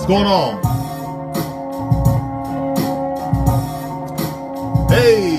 going on? Hey.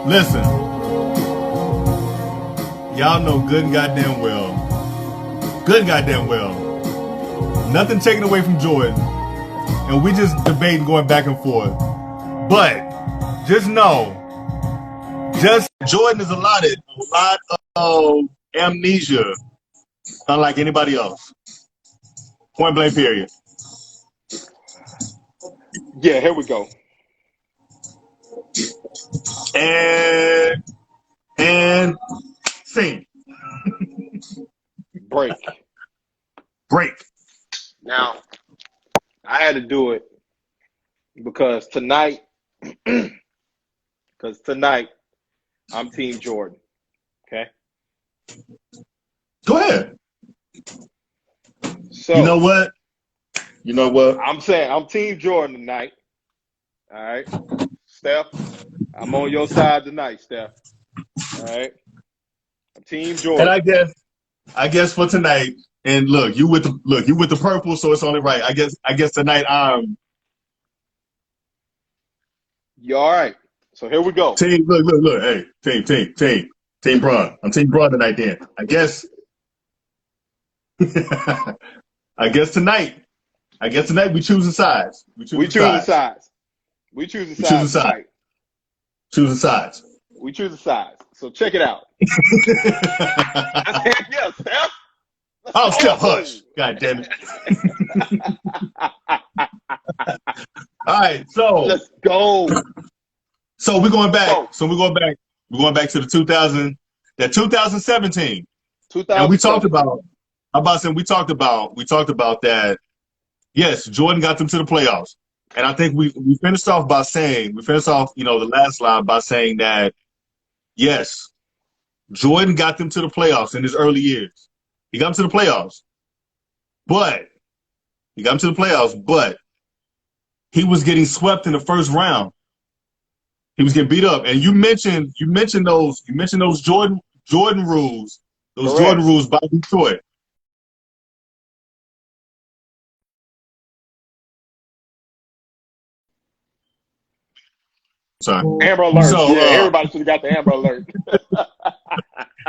Listen, y'all know good and goddamn well, nothing taken away from Jordan, and we just debating going back and forth. But just know, Jordan is allotted a lot of amnesia, unlike anybody else. Point blank, period. Yeah, here we go. And scene. Break. Now, I had to do it because tonight, I'm Team Jordan. Okay? Go ahead. So You know what? I'm saying I'm Team Jordan tonight. All right? Steph, I'm on your side tonight, Steph. All right? I'm Team Jordan. And I guess for tonight, and you with the purple, so it's only right. I guess tonight You all right? So here we go. Team, look, hey, Team Braun. I'm Team Braun tonight. Then I guess tonight we choosing sides. We choosing sides. Tonight. Choosing sides. We choose sides. So check it out. I said, yeah, Steph. Oh, Steph, hush. God damn it. All right, so let's go. So we're going back. We're going back to the 2017. And we talked about that. Yes, Jordan got them to the playoffs. And I think we finished off, the last line by saying that, yes, Jordan got them to the playoffs in his early years. He got them to the playoffs. But he was getting swept in the first round. He was getting beat up. And you mentioned those Jordan rules, Correct. Jordan rules by Detroit. Sorry. Amber Alert. So, everybody should have got the Amber Alert.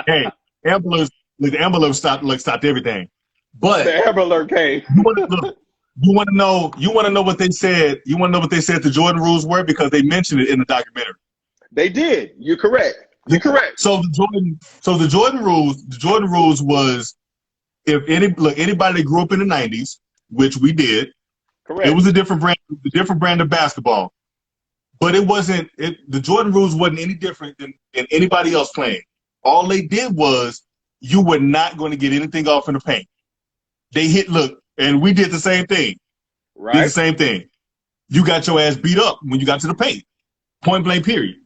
Hey, the Amber Alert stopped everything. But the Amber Alert came. You want to know what they said? You want to know what they said the Jordan rules were, because they mentioned it in the documentary. They did. You're correct. So the Jordan rules was, if anybody that grew up in the 90s, which we did, correct. It was a different brand of basketball. But the Jordan rules wasn't any different than anybody else playing. All they did was, you were not going to get anything off in the paint. They and we did the same thing. Right. Did the same thing. You got your ass beat up when you got to the paint. Point blank, period.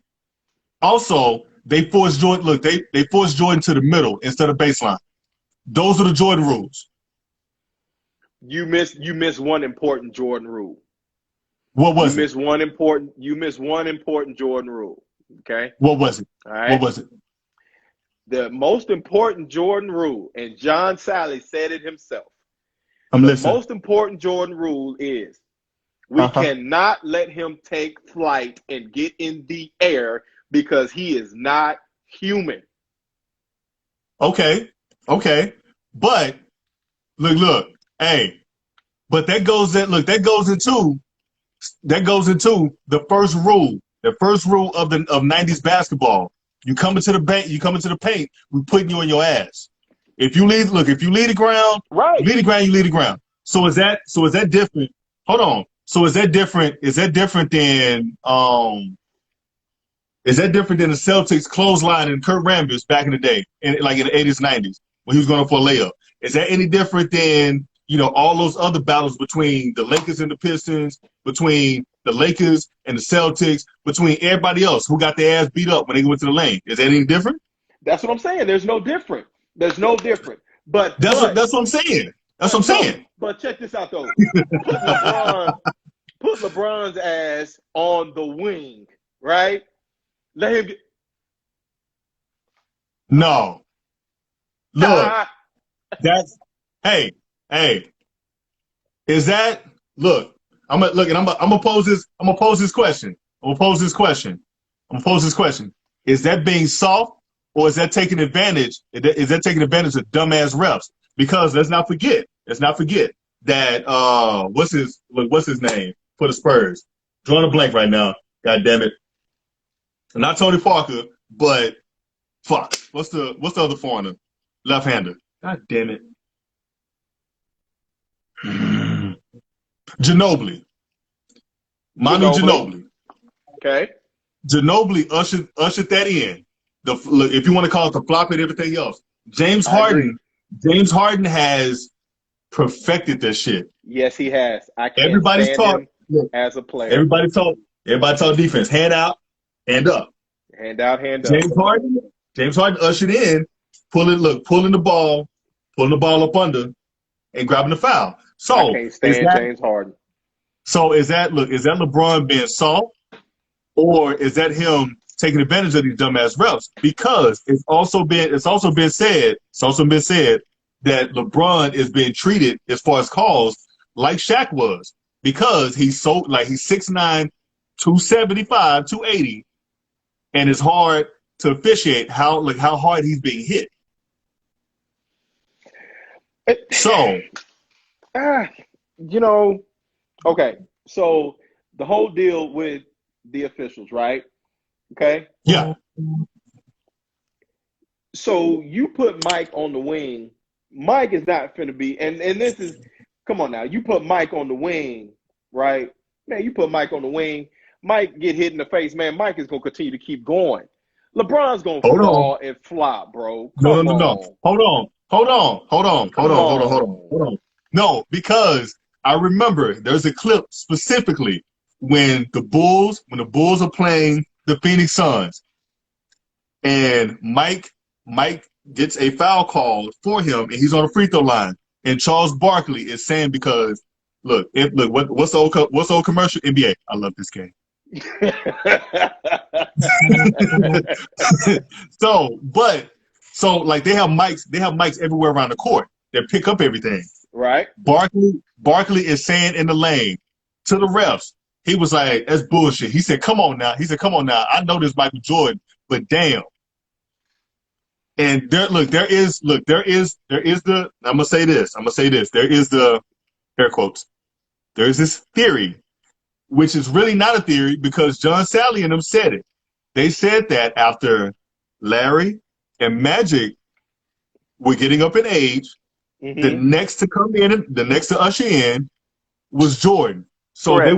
Also, they forced Jordan, they forced Jordan to the middle instead of baseline. Those are the Jordan rules. You missed one important Jordan rule. What was it? You missed one important Jordan rule. Okay. What was it? All right. What was it? The most important Jordan rule, and John Sally said it himself. I'm listening. The most important Jordan rule is, we cannot let him take flight and get in the air, because he is not human. Okay. But look, hey, but that goes into the first rule. The first rule of 90s basketball. You come into the paint, we putting you on your ass. If you leave, look, if you leave the ground, you Right. leave the ground, you leave the ground. So is that different? Hold on. So is that different? Is that different than the Celtics clothesline and Kurt Rambis back in the day, like in the 80s, 90s, when he was going for a layup? Is that any different than, all those other battles between the Lakers and the Pistons, between the Lakers and the Celtics, between everybody else who got their ass beat up when they went to the lane? Is that any different? That's what I'm saying. There's no different. There's no different. But That's what I'm saying. That's what I'm no. saying. But check this out though. Put LeBron's ass on the wing, right? Let him get. No. Look, that's hey. Is that look? I'm gonna pose this question. Is that being soft, or is that taking advantage? Is that taking advantage of dumbass refs? Because let's not forget that what's his name for the Spurs? Drawing a blank right now. God damn it. Not Tony Parker, but fuck. What's the other foreigner? Left-hander. God damn it. Ginobili. Manu Ginobili. Okay. Ginobili ushered that in. Look, if you want to call it the flop and everything else. James Harden has perfected this shit. Yes, he has. I can't Everybody's stand taught him as a player. Everybody taught defense. Hand out, hand up. Hand out, hand up. James Harden ushered in, pulling the ball up under and grabbing the foul. So I can't stand James Harden. So is that LeBron being soft, or is that him taking advantage of these dumbass refs? Because it's also been said that LeBron is being treated as far as calls like Shaq was, because he's 6'9", 275, 280, and it's hard to officiate how hard he's being hit. So, okay. So the whole deal with the officials, right? Okay. Yeah. So you put Mike on the wing. Mike is not finna be, and this is, come on now. You put Mike on the wing, right? Man, you put Mike on the wing. Mike get hit in the face, man. Mike is gonna continue to keep going. LeBron's gonna fall and flop, bro. Come on. Hold on. No, because I remember there's a clip specifically when the Bulls are playing the Phoenix Suns, and Mike gets a foul call for him, and he's on the free throw line, and Charles Barkley is saying, because what's the old commercial? NBA, I love this game. So they have mics everywhere around the court that pick up everything. Right. Barkley is saying in the lane to the refs, he was like, "That's bullshit." He said, "Come on now." I know this Michael Jordan, but damn. And there is the, I'm gonna say this. There is the air quotes. There's this theory, which is really not a theory, because John Sally and them said it. They said that after Larry and Magic were getting up in age, the next to usher in was Jordan. So Correct. they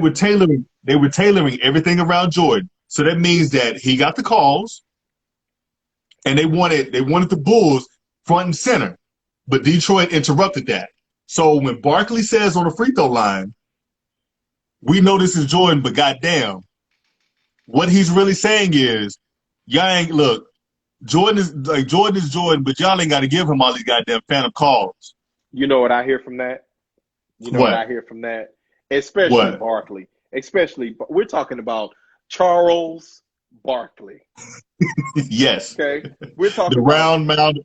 were tailoring everything around Jordan. So that means that he got the calls, and they wanted the Bulls front and center, but Detroit interrupted that. So when Barkley says on the free throw line, "We know this is Jordan, but goddamn," what he's really saying is, y'all ain't look. Jordan is Jordan, but y'all ain't got to give him all these goddamn phantom calls. You know what I hear from that? Especially What? Barkley. Especially, we're talking about Charles Barkley. Yes. Okay, we're talking the round mound of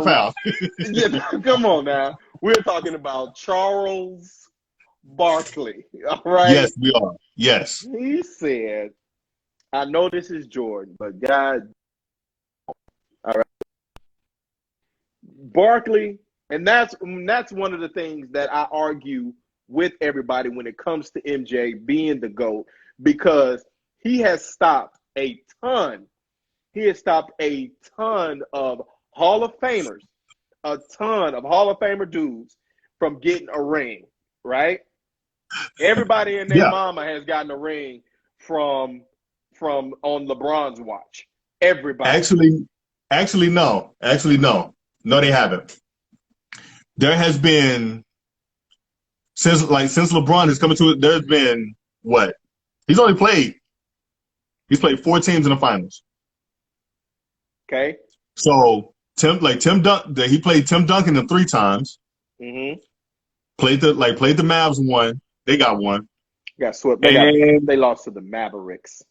foul. Yeah, come on now. We're talking about Charles Barkley. All right. Yes, we are. Yes. He said, "I know this is Jordan, but God, all right, Barkley." And that's one of the things that I argue with everybody when it comes to MJ being the GOAT, because he has stopped a ton. He has stopped a ton of Hall of Famers, a ton of Hall of Famer dudes from getting a ring, right? Everybody and their Yeah. mama has gotten a ring from on LeBron's watch. Everybody. Actually, no. Actually, no. No, they haven't. There has been since LeBron has come into it. There's been what? He's only played. He's played 4 teams in the finals. Okay. So he played Tim Duncan 3 times. Mm-hmm. Played the Mavs one. They got one. Got swept. They lost to the Mavericks.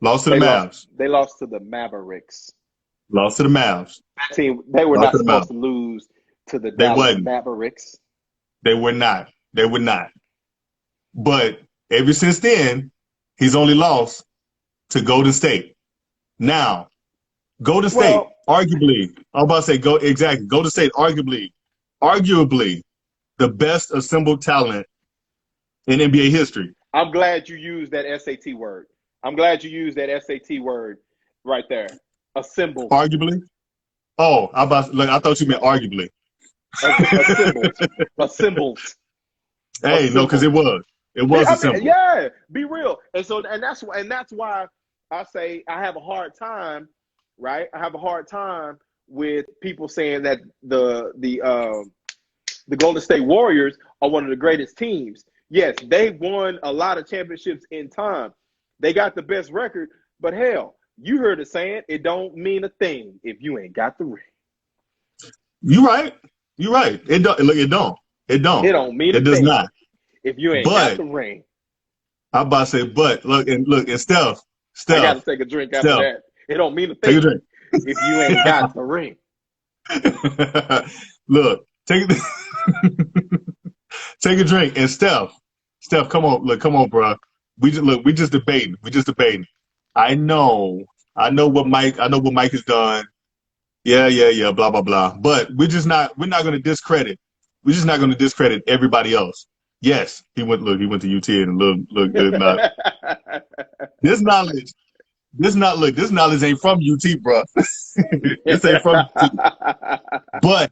Lost to the Mavs. They lost to the Mavericks. Lost to the Mavs. That team, they were not supposed to lose to the Dallas Mavericks. They were not. They would not. But ever since then, he's only lost to Golden State. Now, Golden State, arguably, I'm about to say Golden State, arguably the best assembled talent in NBA history. I'm glad you used that SAT word. I'm glad you used that SAT word right there. Assembled. Arguably? Oh, I thought you meant arguably. Assembled. Hey, no, because it was assembled. Yeah, be real. And that's why I say I have a hard time, right? I have a hard time with people saying that the Golden State Warriors are one of the greatest teams. Yes, they won a lot of championships in time. They got the best record, but hell, you heard it saying, it don't mean a thing if you ain't got the ring. You're right. It don't. Look, it don't. It don't mean a thing. It does not. If you ain't got the ring. I'm about to say, but look, and Steph. I got to take a drink after that. It don't mean a thing. Take a drink. If you ain't got the ring. Look, take a drink. And Steph, come on, bro. We just debating. I know what Mike has done. Yeah, blah blah blah. But we're not going to discredit. We're just not going to discredit everybody else. Yes, he went to UT and look good. This knowledge ain't from UT, bro. This ain't from UT.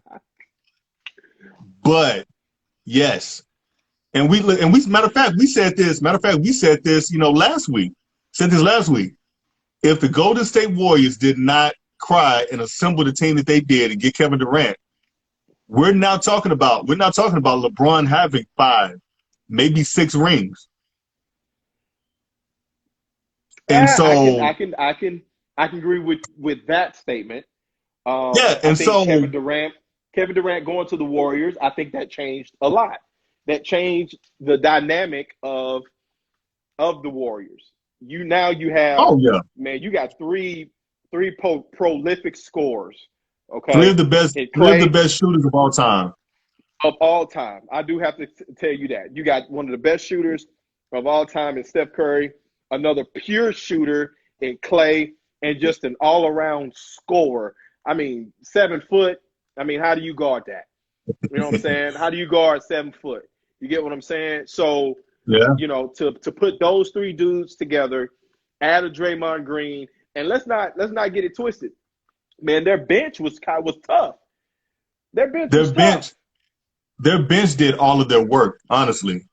But yes. And matter of fact, we said this, last week. Said this last week. If the Golden State Warriors did not cry and assemble the team that they did and get Kevin Durant, we're not talking about LeBron having 5, maybe 6 rings. And so I can agree with that statement. Kevin Durant going to the Warriors, I think that changed a lot. That changed the dynamic of the Warriors. You have you got three prolific scorers. Okay, 3 of the best shooters of all time. Of all time, I do have to tell you that you got one of the best shooters of all time in Steph Curry, another pure shooter in Clay, and just an all-around scorer. I mean, 7 foot. I mean, how do you guard that? You know what I'm saying? How do you guard 7 foot? You get what I'm saying? So, yeah, to put those 3 dudes together, add a Draymond Green, and let's not get it twisted. Man, their bench was tough. Their bench did all of their work, honestly.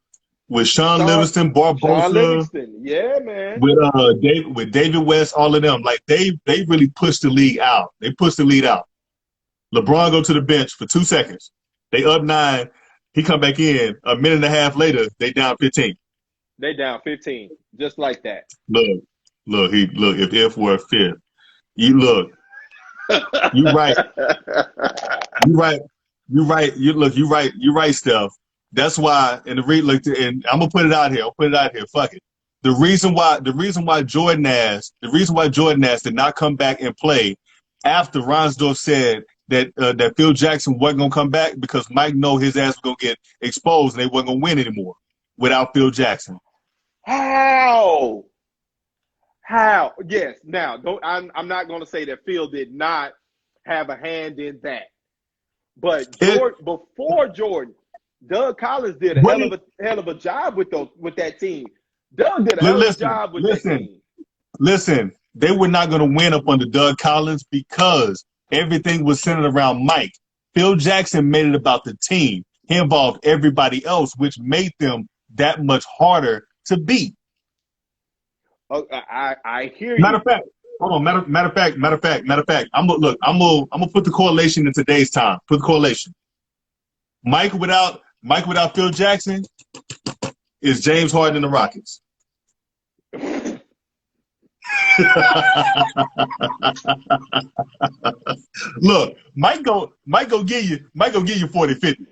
With Sean Livingston, Barbosa, yeah, man. With David West, all of them, like they really pushed the league out. They pushed the lead out. LeBron go to the bench for 2 seconds. They up 9. He come back in a minute and a half later. They down 15. They down 15, just like that. Look. If were a fifth, you look. You right. You right, Steph. That's why. And and I'm gonna put it out here. Fuck it. The reason why Jordan Nash did not come back and play after Ronsdorf said that Phil Jackson wasn't gonna come back because Mike know his ass was gonna get exposed and they wasn't gonna win anymore without Phil Jackson. How? Yes. Now, I'm not gonna say that Phil did not have a hand in that, but before Jordan, Doug Collins did a hell of a job with that team. Doug did a hell of a job with that team. Listen, they were not going to win up under Doug Collins because everything was centered around Mike. Phil Jackson made it about the team. He involved everybody else, which made them that much harder to beat. Oh, I hear Matter of you. fact, hold on. Matter of fact. I'm gonna put the correlation in today's time. Put the correlation. Mike without Phil Jackson is James Harden in the Rockets. Look, Mike go give you 40, 50.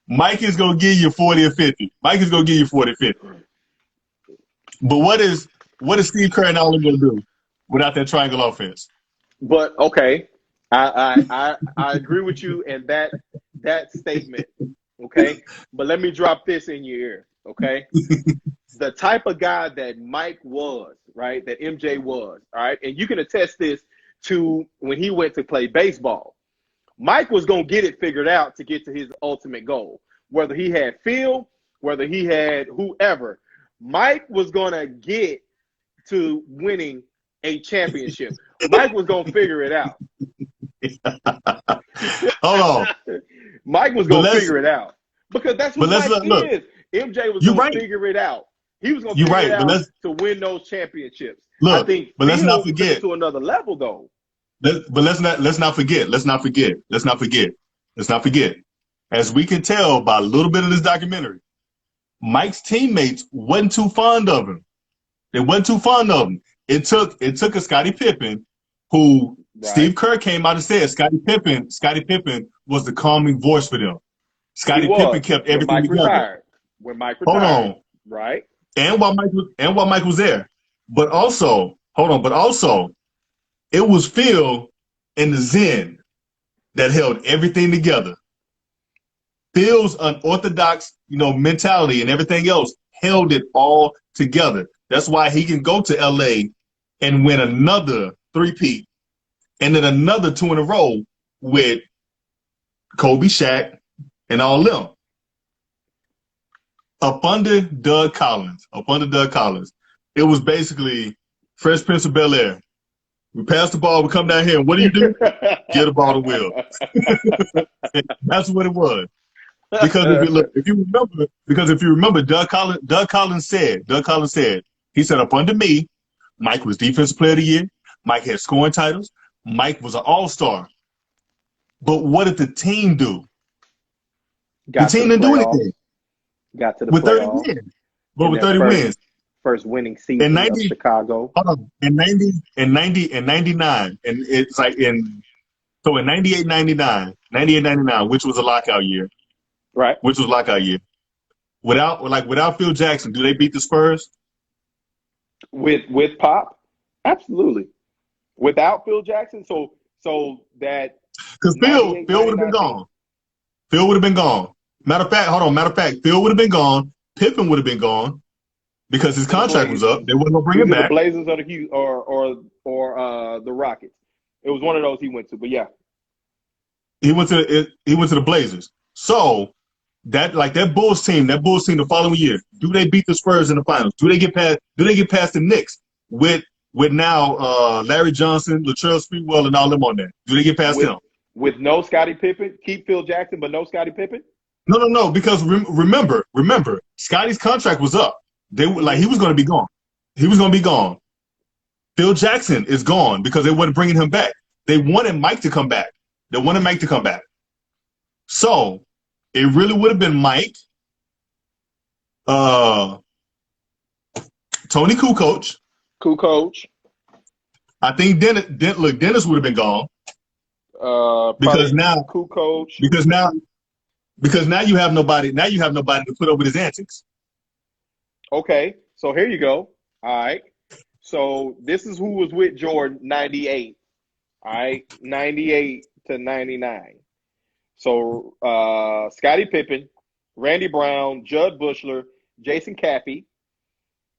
Mike is gonna give you 40 or 50. Mike is gonna give you 40, 50. But what is Steve Kerr and all of them gonna do without that triangle offense? But okay, I agree with you in that statement. Okay, but let me drop this in your ear. Okay, the type of guy that Mike was, right? That MJ was, all right, and you can attest this to when he went to play baseball. Mike was gonna get it figured out to get to his ultimate goal. Whether he had Phil, whether he had whoever, Mike was gonna get to winning a championship. Mike was gonna figure it out. Hold on. Mike was gonna figure it out because that's who Mike is. MJ was gonna figure it out. He was gonna figure it out to win those championships. Look, I think but let's not Phil forget took it to another level though. Let's not forget. As we can tell by a little bit of this documentary, Mike's teammates wasn't too fond of him. They wasn't too fond of him. It took a Scottie Pippen, who Steve Kerr came out and said Scottie Pippen was the calming voice for them. Scottie Pippen kept everything together. When Mike retired. Hold on. Right. And while Mike was there. But also, it was Phil and the Zen that held everything together. Phil's unorthodox, mentality and everything else held it all together. That's why he can go to LA and win another three-peat and then another 2 in a row with Kobe, Shaq, and all them. Up under Doug Collins, it was basically Fresh Prince of Bel-Air. We pass the ball, we come down here, and what do? Get the ball to Will. That's what it was. Because if you remember, Doug Collins said, he said, up under me, Mike was Defensive Player of the Year. Mike had scoring titles. Mike was an all-star. But what did the team do? The team didn't do anything. Got to the with playoffs. 30 wins. But with 30 wins. First winning season of Chicago. In 99. And it's like in 98, 99, which was a lockout year. Right. Which was lockout year. Without Phil Jackson, do they beat the Spurs? With Pop? Absolutely. Without Phil Jackson, so that because Phil would have been gone. Phil would have been gone. Matter of fact, Phil would have been gone. Pippen would have been gone because his contract was up. They wasn't gonna bring him back. The Blazers or the Rockets. It was one of those he went to, but yeah. He went to the Blazers. So that Bulls team the following year, do they beat the Spurs in the finals? Do they get past the Knicks with now Larry Johnson, Latrell Sprewell, and all them on there? Do they get past them? With no Scottie Pippen? Keep Phil Jackson, but no Scottie Pippen? No, because remember, Scottie's contract was up. He was going to be gone. He was going to be gone. Phil Jackson is gone because they weren't bringing him back. They wanted Mike to come back. So it really would have been Mike, Tony Kukoc. I think Dennis would have been gone. Because now you have nobody. Now you have nobody to put up with his antics. Okay, so here you go. All right. So this is who was with Jordan 98. All right, 98 to 99. So Scottie Pippen, Randy Brown, Judd Bushler, Jason Caffey,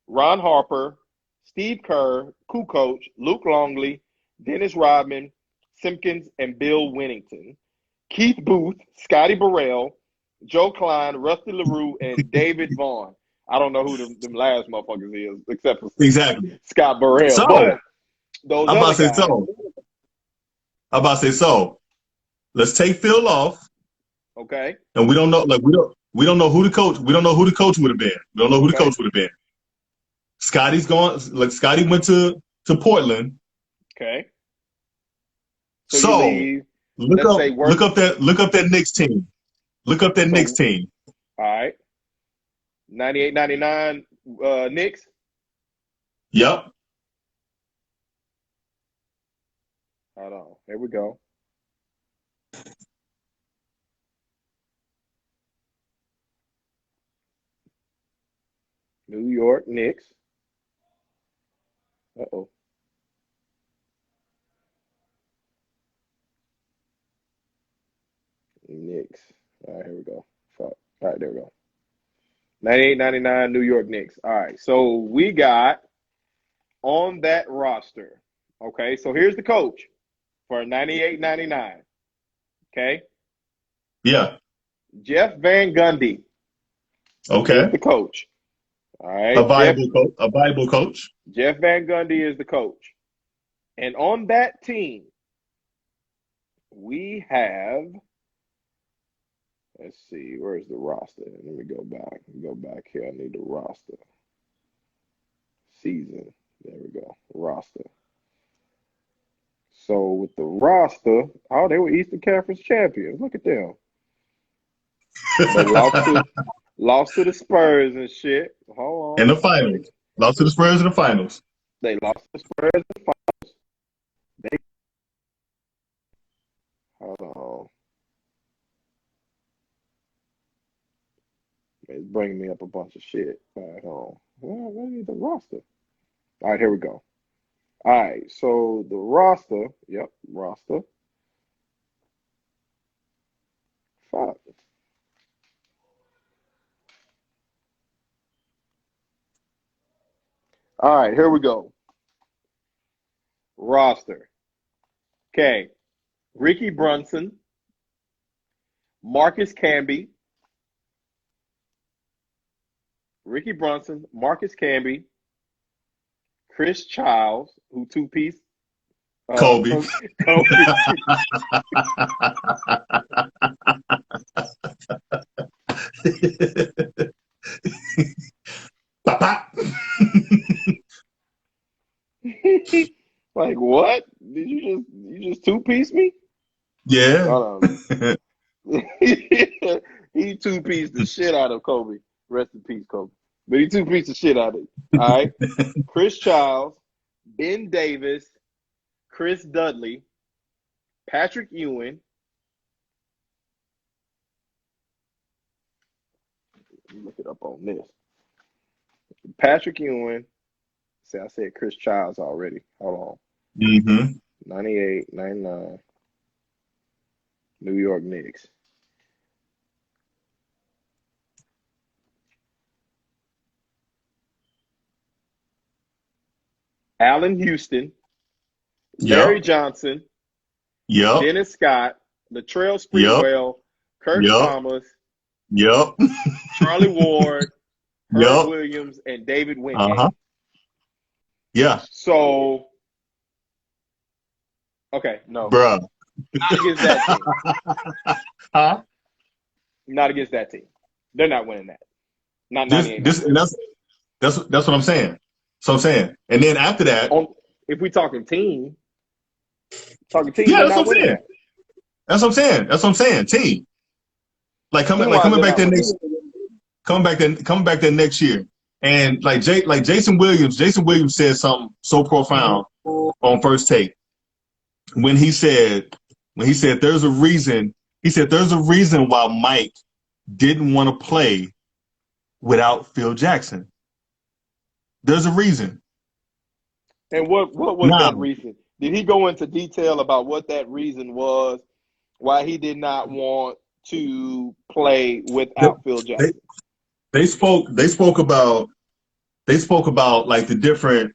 Ron Harper, Steve Kerr, Kukoc, Luke Longley, Dennis Rodman, Simpkins, and Bill Winnington, Keith Booth, Scotty Burrell, Joe Klein, Rusty LaRue, and David Vaughn. I don't know who them last motherfuckers is, except for exactly Scott Burrell. So, those I'm about other to say guys. so. I'm about to say so. Let's take Phil off, Okay. and we don't know. Like we don't know who the coach. We don't know who the coach would have been. We don't know who the Okay. coach would have been. Scotty's gone. Like Scotty went to Portland. Okay. So you So leave. Let's say worst. look up that Knicks team. Look up that Knicks So team. all right. 98, 99 Knicks. Yep. Hold on. Here we go. New York Knicks. Uh-oh. Knicks. All right, here we go. Fuck. All right, there we go. 98, 99 New York Knicks. All right. So we got on that roster. Okay. So here's the coach for 98, 99. Okay. Yeah. Jeff Van Gundy is Okay. the coach. All A right. viable coach. A viable coach. Jeff Van Gundy is the coach. And on that team, we have, let's see, where's the roster? Let me go back. Go back here. I need the roster. Season. There we go. Roster. So with the roster, oh, they were Eastern Conference champions. Look at them. They lost to the Spurs and shit. Hold In on. the finals. Lost to the Spurs in the finals. They lost to the Spurs in the finals. Hold on. It's bringing me up a bunch of shit. All right, hold on. Well, I need the roster. All right, here we go. All right, so the roster. Yep, roster. Fuck. All right, here we go. Roster. Okay. Ricky Brunson, Marcus Camby, Chris Childs, who two-piece. Kobe. Kobe. Like what? Did you just two-piece me? Yeah. Hold on. He two-pieced the shit out of Kobe. Rest in peace, Kobe. But he two-pieced the shit out of it. All right. Chris Childs, Ben Davis, Chris Dudley, Patrick Ewing. Let me look it up on this. Patrick Ewing. See, I said Chris Childs already. Hold on. Mm-hmm. 98, 99. New York Knicks. Allen Houston, Larry Yep. Johnson, Yep. Dennis Scott, Latrell Yep. Sprewell, Kurt Yep. Thomas, Yep. Charlie Ward, Herb Yep. Williams, and David Wingate. Uh-huh. Yeah. So, okay, no. Bruh. Not against that team. Huh? Not against that team. They're not winning that. Not This 98. and that's what I'm saying. So I'm saying. And then after that, If we talking team, yeah, they're that's not what I'm winning saying. that. That's what I'm saying. Team. Coming Team-wise, back they're there not next winning. coming back there next year. And like Jason Williams said something so profound on First Take when he said there's a reason why Mike didn't want to play without Phil Jackson. There's a reason. And what was that reason? Did he go into detail about what that reason was, why he did not want to play without Phil Jackson? They spoke about like the different,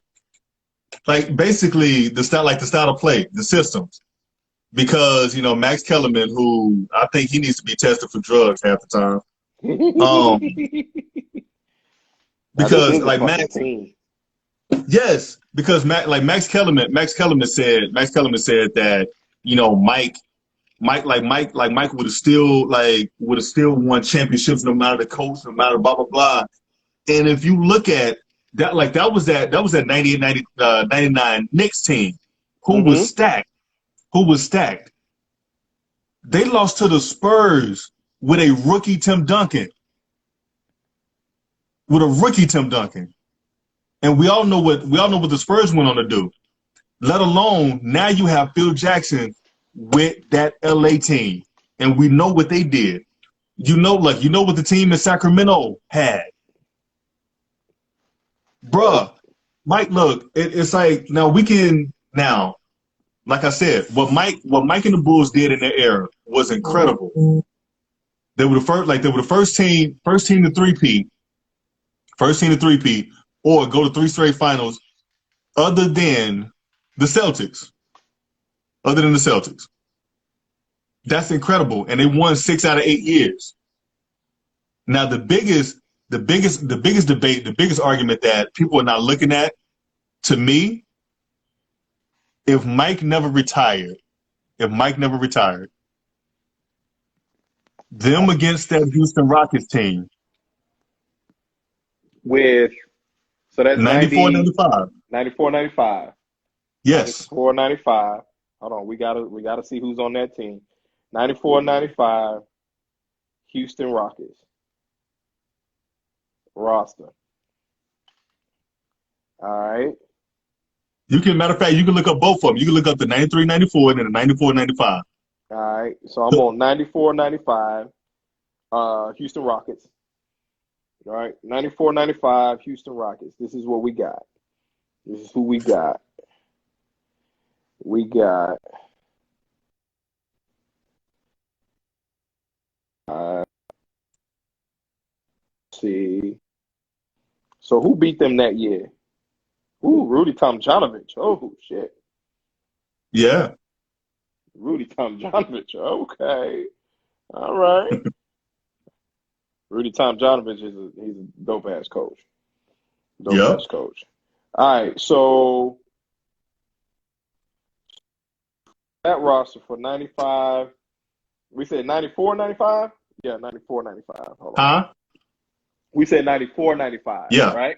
like basically the style of play, the systems. Because, Max Kellerman, who I think he needs to be tested for drugs half the time. Now, this Because is a like fucking team. Yes, because Max Kellerman said that Mike would have still won championships no matter the coach, no matter blah blah blah. And if you look at that, that was that 98, 99 Knicks team who was Mm-hmm. stacked, who was stacked. They lost to the Spurs with a rookie Tim Duncan, with a rookie Tim Duncan, and we all know what the Spurs went on to do. Let alone now you have Phil Jackson with that LA team, and we know what they did. You know what the team in Sacramento had, bruh. Mike, look, it's like now we can now, like I said, what Mike and the Bulls did in their era was incredible. They were the first team to three-peat, or go to three straight finals, other than the Celtics. Other than the Celtics, that's incredible, and they won 6 out of 8 years. Now the biggest debate, the biggest argument that people are not looking at, to me, if Mike never retired, if Mike never retired, them against that Houston Rockets team, With so that's 94, 90, 95. 94, 95. Yes. 94, 95. Hold on, we gotta see who's on that team. 94, 95. Houston Rockets roster. All right. Matter of fact, you can look up both of them. You can look up the 93, 94, and then the 94, 95. All right. So I'm on 94, 95. Houston Rockets. All right. 94, 95. Houston Rockets. This is what we got. This is who we got. We got see. So who beat them that year? Ooh, Rudy Tomjanovich. Oh shit. Yeah. Rudy Tomjanovich. Okay. All right. Rudy Tomjanovich he's a dope ass coach. Dope Yep. ass coach. All right, so that roster for 95, we said 94, 95? Yeah, 94, 95. Hold on. Huh? We said 94, 95, Yeah. right?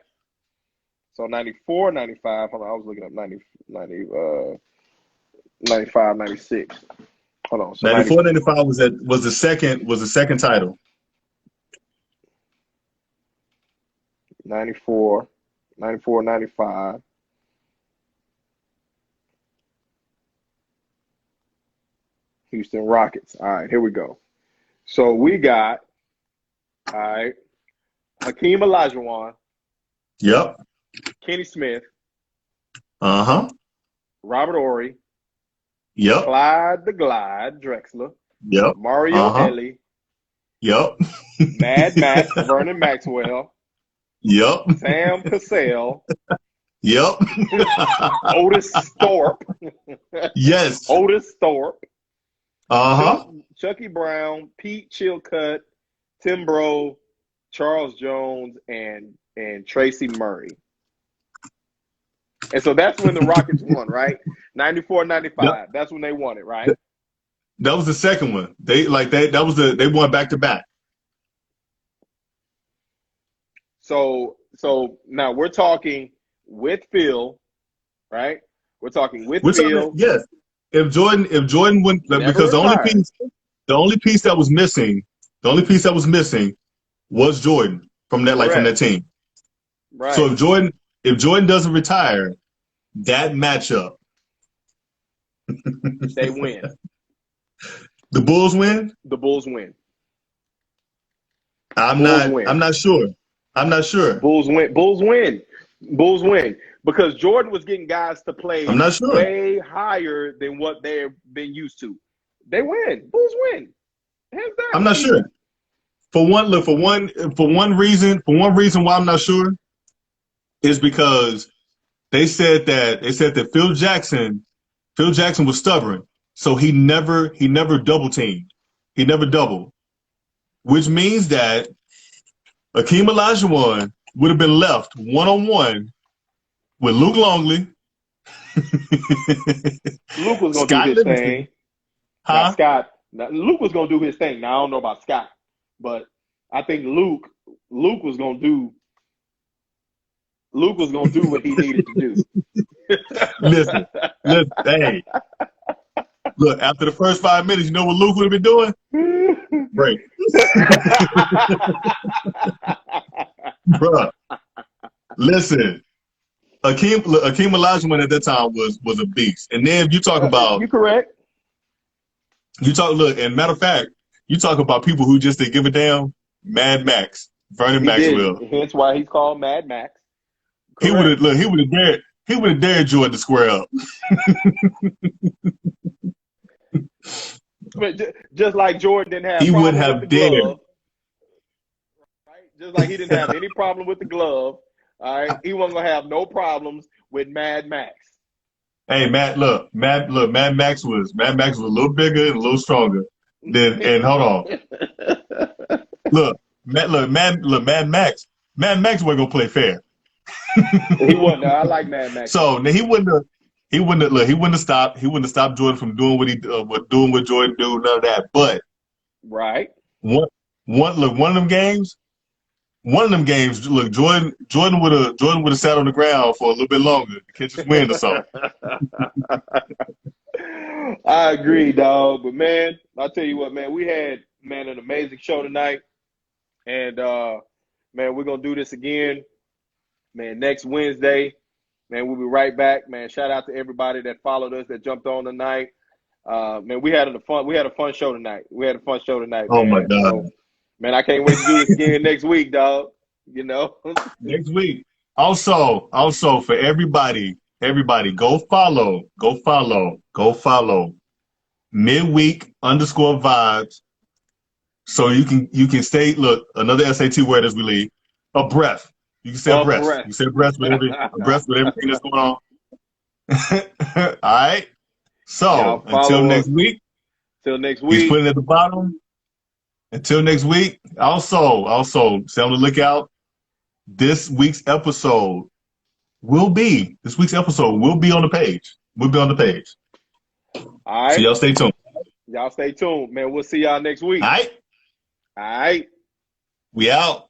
So 94, 95. Hold on, I was looking up 95, 96. Hold on. So 94, 95 was the second title. 94, 94, 95. Houston Rockets. All right, here we go. So we got, all right, Hakeem Olajuwon, Yep. Kenny Smith, Uh-huh. Robert Ory, Yep. Clyde the Glide Drexler, Yep. Mario Uh-huh. Elie, Yep. Mad Max, Vernon Maxwell, Yep. Sam Cassell, Yep. Otis Thorpe, Yes. Otis Thorpe, Uh-huh. Chucky Brown, Pete Chilcutt, Tim Bro, Charles Jones, and Tracy Murray. And so that's when the Rockets won, right? 94, 95. Yep. That's when they won it, right? That was the second one. They won back to back. So now we're talking with Phil, right? We're talking with We're talking, Phil. yes. If Jordan went, Never because retired. the only piece that was missing was Jordan from that from that Correct. team. Right. So if Jordan doesn't retire, that matchup, They win. the Bulls win. The Bulls win. I'm not sure. I'm not sure. Bulls win. Bulls win. Bulls win. Because Jordan was getting guys to play I'm not sure. way higher than what they've been used to. They win. Bulls win. Hands down. I'm not sure. For one reason why I'm not sure is because they said that Phil Jackson was stubborn, so he never double teamed. He never doubled, which means that Akeem Olajuwon would have been left one on one with Luke Longley, Luke was gonna do Scott his Livingston, thing. Now huh? Scott, now, Luke was gonna do his thing. Now I don't know about Scott, but I think Luke was gonna do what he needed to do. Listen, hey, look, after the first 5 minutes, you know what Luke would have been doing? Break. Bruh, listen, Akeem Olajuwon at that time was a beast. And then you talk about, You correct. look, and matter of fact, you talk about people who just didn't give a damn, Mad Max, Vernon He didn't. Maxwell. Hence why he's called Mad Max. He would Correct. have, look, he would have dared Jordan to square up. But just like Jordan didn't have He would problem with the have dared. glove, right? Just like he didn't have any problem with the glove. All right, he wasn't gonna have no problems with Mad Max. Hey, Mad Max was a little bigger and a little stronger. And hold on, Mad Max wasn't gonna play fair. He wasn't. I like Mad Max. So now he wouldn't have stopped Jordan from doing what Jordan do, none of that. But Right. one of them games, look, Jordan would have sat on the ground for a little bit longer to catch his wind or something. I agree, dog. But man, I'll tell you what, man, we had an amazing show tonight. And man, we're gonna do this again. Man, next Wednesday. Man, we'll be right back. Man, shout out to everybody that followed us, that jumped on tonight. Man, we had a fun show tonight. Oh my Man. God. So, man, I can't wait to do this again next week, dog. You know? Next week. Also for everybody, go follow Midweek _vibes. So you can stay, look, another SAT word as we leave. Abreast. You can say abreast. You can say abreast with everything that's going on. All right. So until next week. Till next He's week. putting it at the bottom. Until next week. Also, stay on the lookout. This week's episode will be on the page. All right. So y'all stay tuned. Y'all stay tuned, man. We'll see y'all next week. All right. All right. We out.